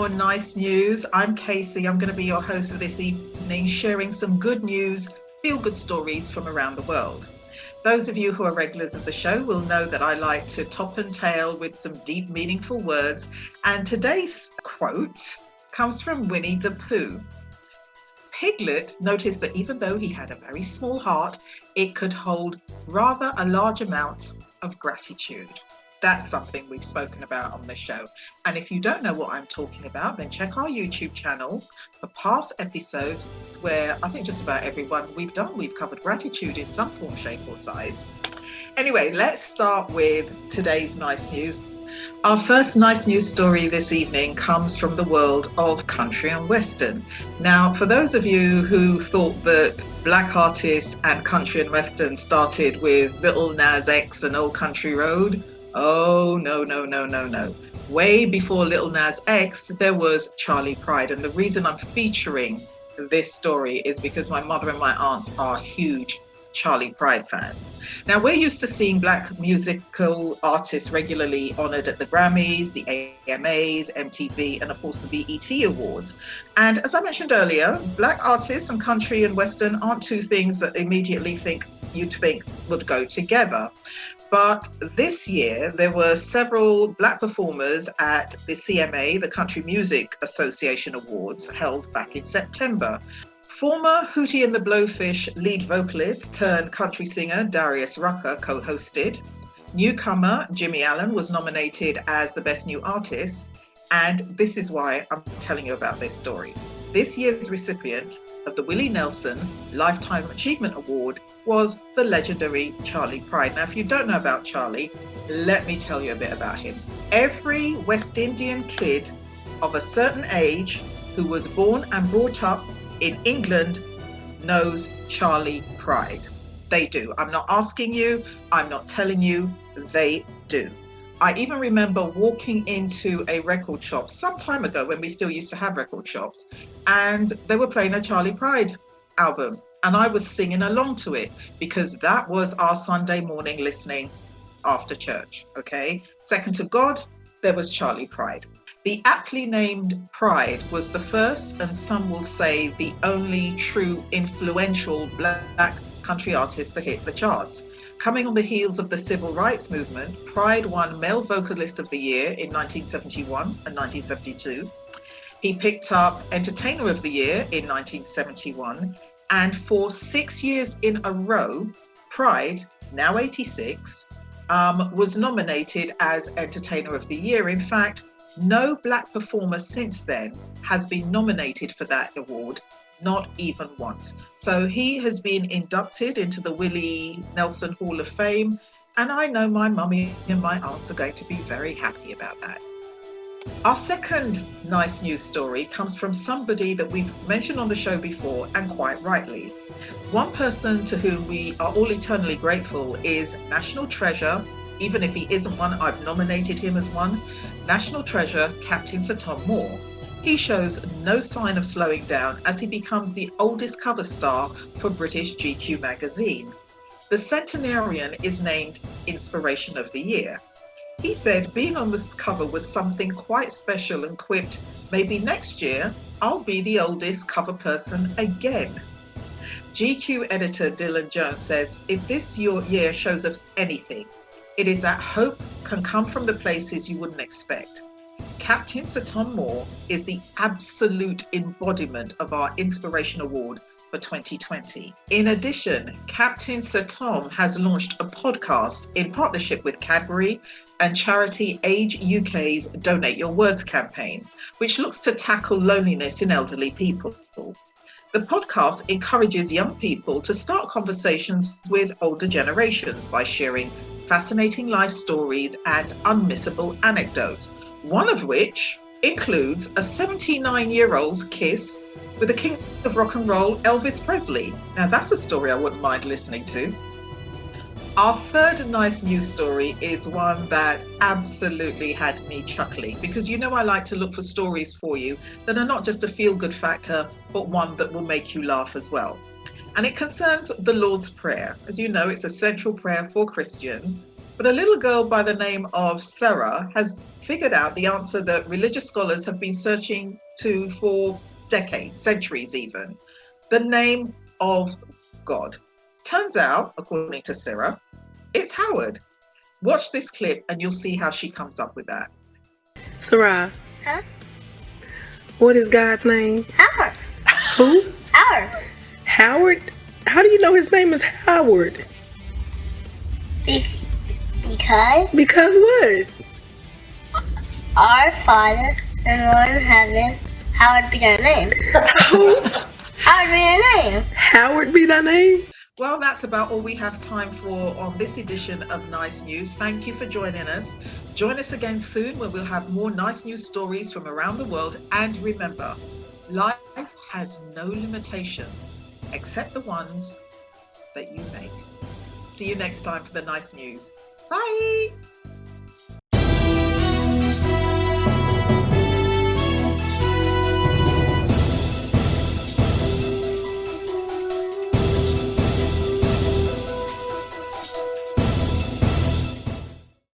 Nice News. I'm Kaie. I'm going to be your host for this evening, sharing some good news, feel-good stories from around the world. Those of you who are regulars of the show will know that I like to top and tail with some deep, meaningful words. And today's quote comes from Winnie the Pooh. Piglet noticed that even though he had a very small heart, it could hold rather a large amount of gratitude. That's something we've spoken about on the show. And if you don't know what I'm talking about, then check our YouTube channel for past episodes where I think just about everyone we've covered gratitude in some form, shape or size. Anyway, let's start with today's nice news. Our first nice news story this evening comes from the world of country and western. Now, for those of you who thought that black artists and country and western started with Little Nas X and Old Country Road, oh, no. Way before Little Nas X, there was Charley Pride. And the reason I'm featuring this story is because my mother and my aunts are huge Charley Pride fans. Now, we're used to seeing black musical artists regularly honoured at the Grammys, the AMAs, MTV, and of course the BET Awards. And as I mentioned earlier, black artists and country and western aren't two things that immediately you'd think would go together. But this year, there were several black performers at the CMA, the Country Music Association Awards, held back in September. Former Hootie and the Blowfish lead vocalist turned country singer Darius Rucker co-hosted. Newcomer Jimmy Allen was nominated as the Best New Artist. And this is why I'm telling you about this story. This year's recipient of the Willie Nelson Lifetime Achievement Award was the legendary Charley Pride. Now, if you don't know about Charley, let me tell you a bit about him. Every West Indian kid of a certain age who was born and brought up in England knows Charley Pride. They do. I'm not asking you, I'm not telling you, they do. I even remember walking into a record shop some time ago when we still used to have record shops, and they were playing a Charley Pride album, and I was singing along to it because that was our Sunday morning listening after church, okay? Second to God, there was Charley Pride. The aptly named Pride was the first, and some will say the only true influential black country artist to hit the charts. Coming on the heels of the civil rights movement, Pride won Male Vocalist of the Year in 1971 and 1972. He picked up Entertainer of the Year in 1971. And for 6 years in a row, Pride, now 86, was nominated as Entertainer of the Year. In fact, no black performer since then has been nominated for that award, not even once. So he has been inducted into the Willie Nelson Hall of Fame, and I know my mummy and my aunts are going to be very happy about that. Our second nice news story comes from somebody that we've mentioned on the show before, and quite rightly. One person to whom we are all eternally grateful is National Treasure. Even if he isn't one, I've nominated him as one. National Treasure Captain Sir Tom Moore. He shows no sign of slowing down as he becomes the oldest cover star for British GQ magazine. The centenarian is named Inspiration of the Year. He said being on this cover was something quite special and quipped, maybe next year I'll be the oldest cover person again. GQ editor Dylan Jones says, if this year shows us anything, it is that hope can come from the places you wouldn't expect. Captain Sir Tom Moore is the absolute embodiment of our Inspiration Award for 2020. In addition, Captain Sir Tom has launched a podcast in partnership with Cadbury and charity Age UK's Donate Your Words campaign, which looks to tackle loneliness in elderly people. The podcast encourages young people to start conversations with older generations by sharing fascinating life stories and unmissable anecdotes, one of which includes a 79-year-old's kiss with the king of rock and roll, Elvis Presley. Now that's a story I wouldn't mind listening to. Our third nice news story is one that absolutely had me chuckling, because you know I like to look for stories for you that are not just a feel-good factor, but one that will make you laugh as well. And it concerns the Lord's Prayer. As you know, it's a central prayer for Christians, but a little girl by the name of Sarah has figured out the answer that religious scholars have been searching to for decades, centuries even. The name of God. Turns out, according to Sarah, it's Howard. Watch this clip and you'll see how she comes up with that. Sarah. Huh? What is God's name? Howard. Who? Howard. Howard? How do you know his name is Howard? Because Because what? our Father in Lord in heaven, Howard be thy name. Who? Howard be thy name. Howard be thy name? Well, that's about all we have time for on this edition of Nice News. Thank you for joining us. Join us again soon where we'll have more nice news stories from around the world. And remember, life has no limitations except the ones that you make. See you next time for the Nice News. Bye.